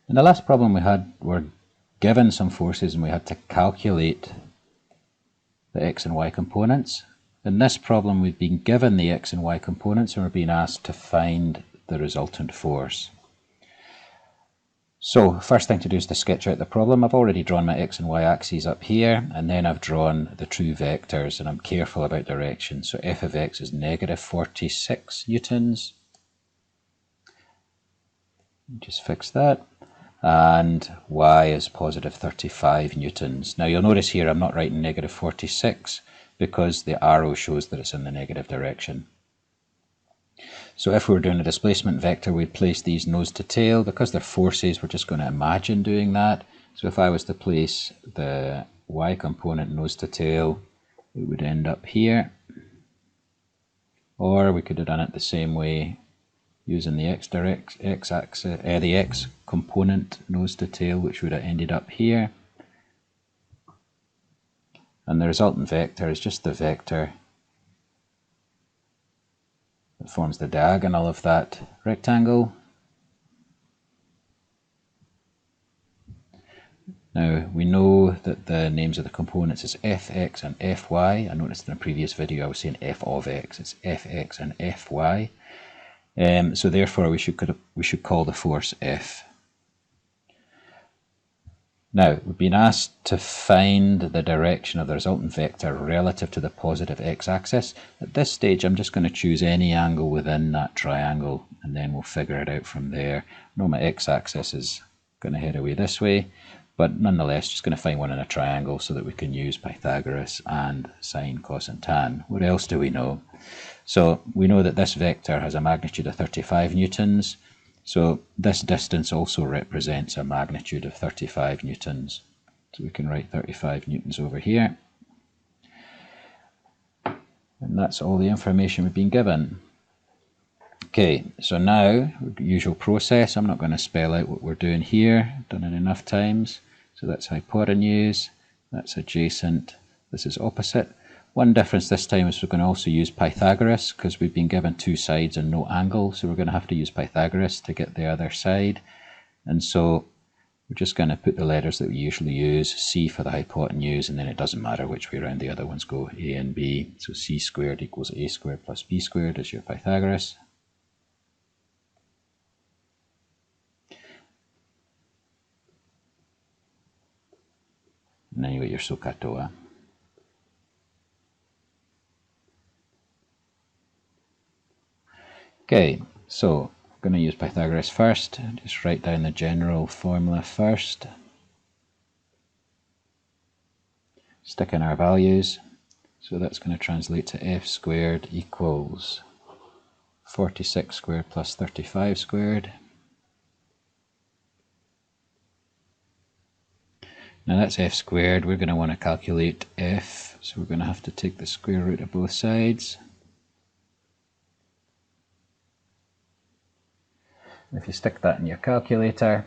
In the last problem we had, we're given some forces and we had to calculate the x and y components. In this problem we've been given the x and y components and we're being asked to find the resultant force. So first thing to do is to sketch out the problem. I've already drawn my x and y axes up here, and then I've drawn the true vectors, and I'm careful about direction. So f of x is negative 46 newtons. Just fix that. And y is positive 35 newtons. Now you'll notice here I'm not writing negative 46 because the arrow shows that it's in the negative direction. So if we were doing a displacement vector, we'd place these nose to tail. Because they're forces, we're just going to imagine doing that. So if I was to place the y component nose to tail, it would end up here. Or we could have done it the same way using the x component nose to tail, which would have ended up here. And the resultant vector is just the vector that forms the diagonal of that rectangle. Now we know that the names of the components is fx and fy. I noticed in a previous video I was saying f of x. It's fx and fy. So therefore we should call the force F. Now we've been asked to find the direction of the resultant vector relative to the positive x-axis. At this stage I'm just going to choose any angle within that triangle and then we'll figure it out from there. I know my x-axis is going to head away this way, but nonetheless just going to find one in a triangle so that we can use Pythagoras and sine, cos and tan. What else do we know? So we know that this vector has a magnitude of 35 newtons. So this distance also represents a magnitude of 35 newtons. So we can write 35 newtons over here. And that's all the information we've been given. Okay, so now, usual process, I'm not going to spell out what we're doing here. I've done it enough times. So that's hypotenuse, that's adjacent, this is opposite. One difference this time is we're going to also use Pythagoras because we've been given two sides and no angle, so we're going to have to use Pythagoras to get the other side. And so we're just going to put the letters that we usually use, C for the hypotenuse, and then it doesn't matter which way around the other ones go, A and B. So C squared equals A squared plus B squared is your Pythagoras. And then you get your SOHCAHTOA. Okay, so I'm going to use Pythagoras first. Just write down the general formula first. Stick in our values. So that's going to translate to f squared equals 46 squared plus 35 squared. Now that's f squared. We're going to want to calculate f, so we're going to have to take the square root of both sides. If you stick that in your calculator,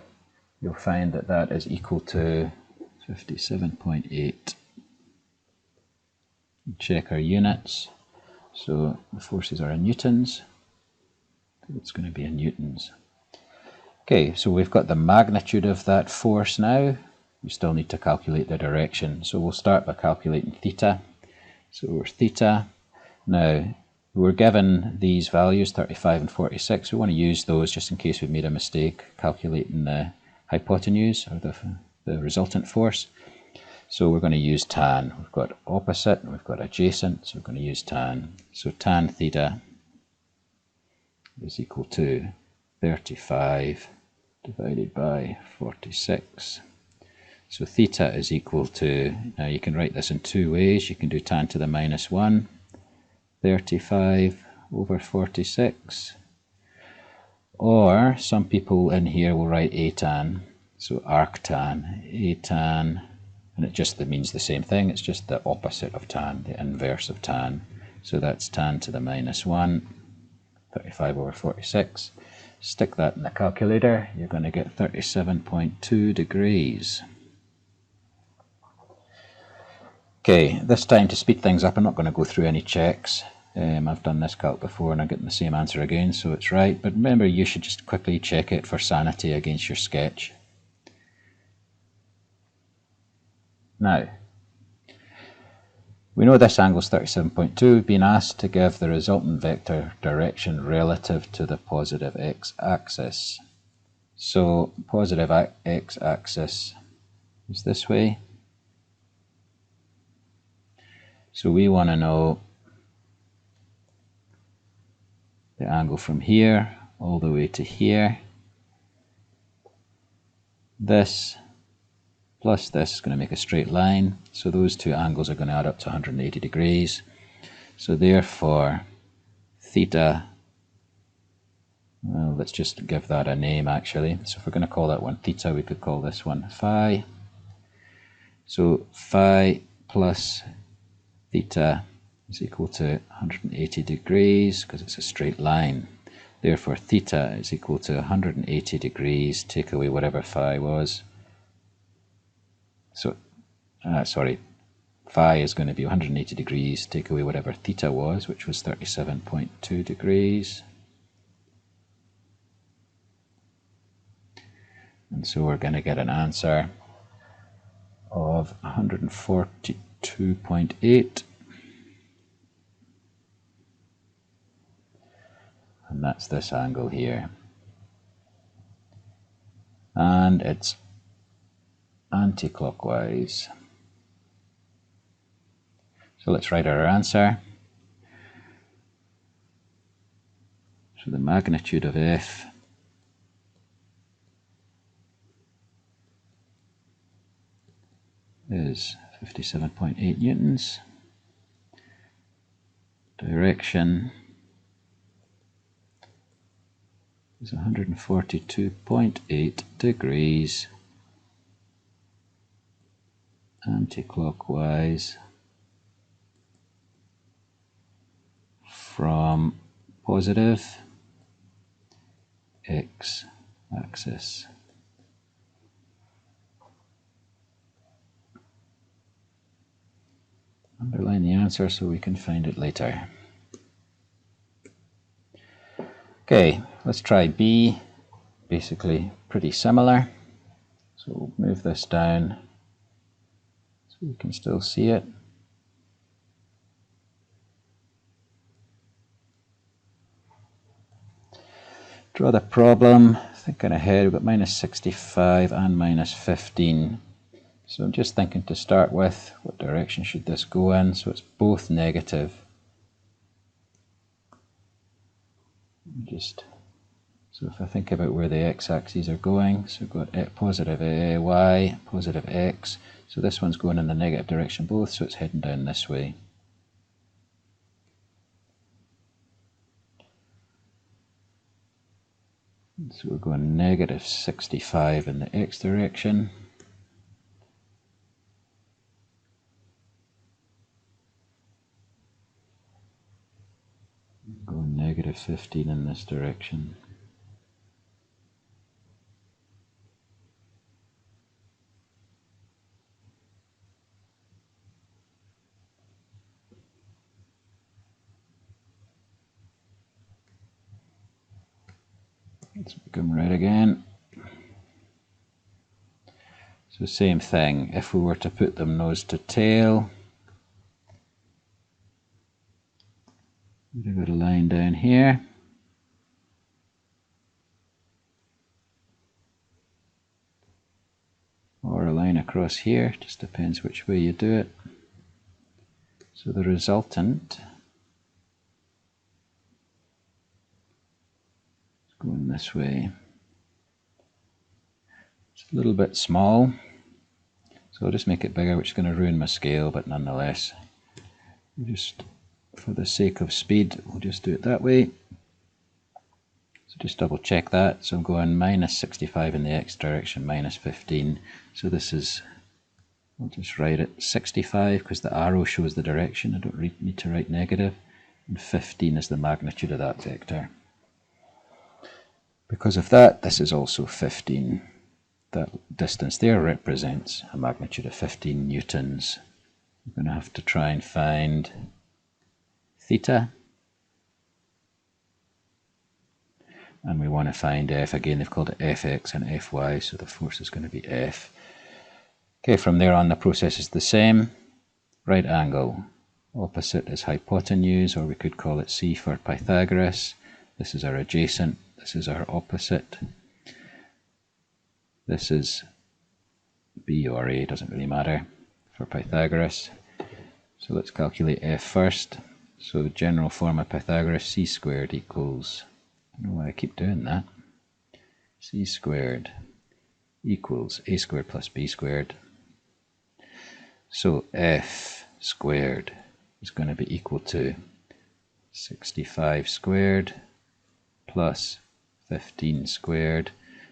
you'll find that that is equal to 57.8. Check our units. So the forces are in newtons. So it's going to be in newtons. Okay, so we've got the magnitude of that force now. We still need to calculate the direction. So we'll start by calculating theta. So we're theta. Now, we're given these values, 35 and 46. We want to use those just in case we've made a mistake calculating the hypotenuse or the resultant force. So we're going to use tan. We've got opposite and we've got adjacent, so we're going to use tan. So tan theta is equal to 35 divided by 46. So theta is equal to, now you can write this in two ways. You can do tan to the minus 1. 35 over 46, or some people in here will write atan, so arctan, atan, and it just means the same thing, it's just the opposite of tan, the inverse of tan. So that's tan to the minus 1, 35 over 46. Stick that in the calculator, you're going to get 37.2 degrees. Okay, this time to speed things up, I'm not going to go through any checks. I've done this calc before and I'm getting the same answer again, so it's right. But remember, you should just quickly check it for sanity against your sketch. Now, we know this angle is 37.2. We've been asked to give the resultant vector direction relative to the positive x-axis. So positive x-axis is this way. So we want to know the angle from here all the way to here. This plus this is going to make a straight line. So those two angles are going to add up to 180 degrees. So therefore, theta, well, let's just give that a name actually. So if we're going to call that one theta, we could call this one phi. So phi plus theta is equal to 180 degrees because it's a straight line. Therefore, theta is equal to 180 degrees, take away whatever phi was. So, phi is going to be 180 degrees, take away whatever theta was, which was 37.2 degrees. And so we're going to get an answer of 142.8. And that's this angle here. And it's anti-clockwise. So let's write our answer. So the magnitude of F is 57.8 newtons. Direction is 142.8 degrees anti-clockwise from positive x-axis. Underline the answer so we can find it later. Okay, let's try B. Basically pretty similar. So we'll move this down so we can still see it. Draw the problem. Thinking ahead, we've got minus 65 and minus 15. So I'm just thinking to start with, what direction should this go in? So it's both negative. So if I think about where the x-axes are going, so we've got positive y, positive x. So this one's going in the negative direction both, so it's heading down this way. So we're going negative 65 in the x direction. Going negative 15 in this direction. Let's become red again. So same thing, if we were to put them nose to tail, we've got a line down here. Or a line across here, just depends which way you do it. So the resultant is going this way. It's a little bit small, so I'll just make it bigger, which is going to ruin my scale, but nonetheless, just for the sake of speed, we'll just do it that way. So just double check that. So I'm going minus 65 in the x direction, minus 15. So this is, I'll just write it 65 because the arrow shows the direction. I don't need to write negative. And 15 is the magnitude of that vector. Because of that, this is also 15. That distance there represents a magnitude of 15 newtons. I'm going to have to try and find theta. And we want to find F. Again, they've called it Fx and Fy, so the force is going to be F. Okay, from there on the process is the same. Right angle, opposite is hypotenuse, or we could call it C for Pythagoras. This is our adjacent, this is our opposite. This is B or A, doesn't really matter, for Pythagoras. So let's calculate F first. So the general form of Pythagoras, C squared equals, I don't know why I keep doing that, C squared equals A squared plus B squared. So F squared is going to be equal to 65 squared plus 15 squared.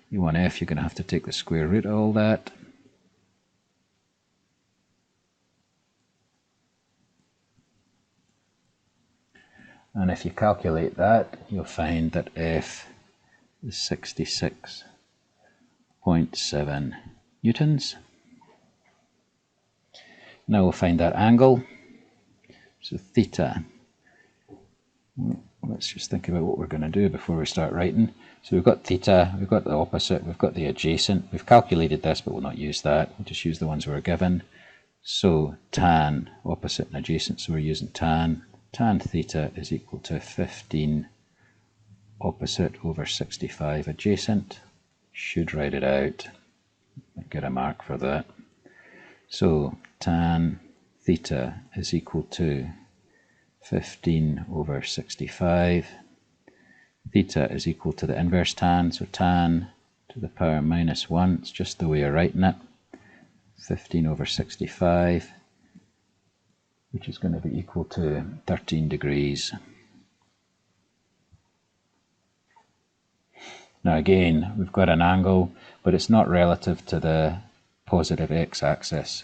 You want F, you're going to have to take the square root of all that. And if you calculate that, you'll find that F is 66.7 newtons. Now we'll find that angle. So theta. Let's just think about what we're going to do before we start writing. So we've got theta, we've got the opposite, we've got the adjacent. We've calculated this, but we'll not use that. We'll just use the ones we're given. So tan, opposite and adjacent, so we're using tan. Tan theta is equal to 15 opposite over 65 adjacent. Should write it out. Get a mark for that. So tan theta is equal to 15 over 65. Theta is equal to the inverse tan, so tan to the power minus 1, it's just the way of writing it. 15 over 65, which is going to be equal to 13 degrees. Now again, we've got an angle, but it's not relative to the positive x-axis.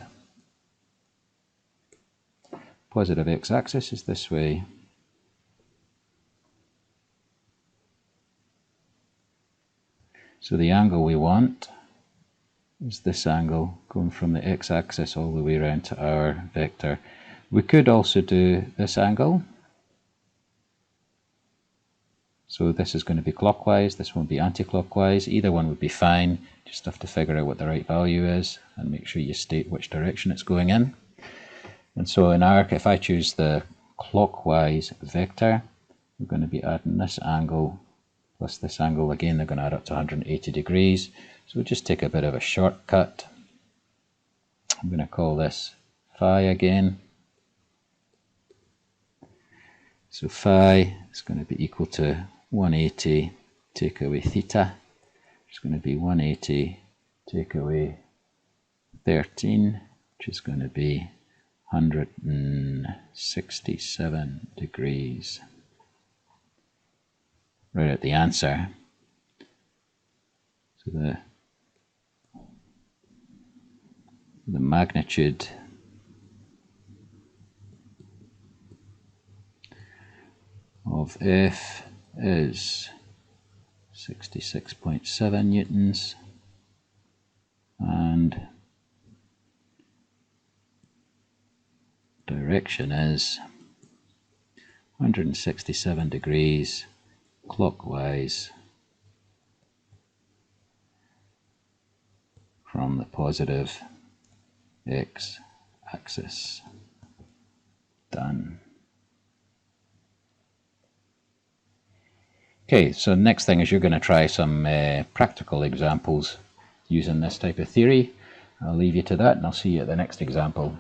Positive x-axis is this way. So the angle we want is this angle going from the x-axis all the way around to our vector. We could also do this angle. So this is going to be clockwise, this one will be anti-clockwise. Either one would be fine. Just have to figure out what the right value is and make sure you state which direction it's going in. And so in arc, if I choose the clockwise vector, we're going to be adding this angle plus this angle. Again, they're going to add up to 180 degrees. So we'll just take a bit of a shortcut. I'm going to call this phi again. So phi is going to be equal to 180 take away theta. It's going to be 180 take away 13, which is going to be 167 degrees. Right at the answer. So the magnitude of F is 66.7 newtons, and direction is 167 degrees clockwise from the positive x-axis. Done. Okay, so next thing is you're going to try some practical examples using this type of theory. I'll leave you to that and I'll see you at the next example.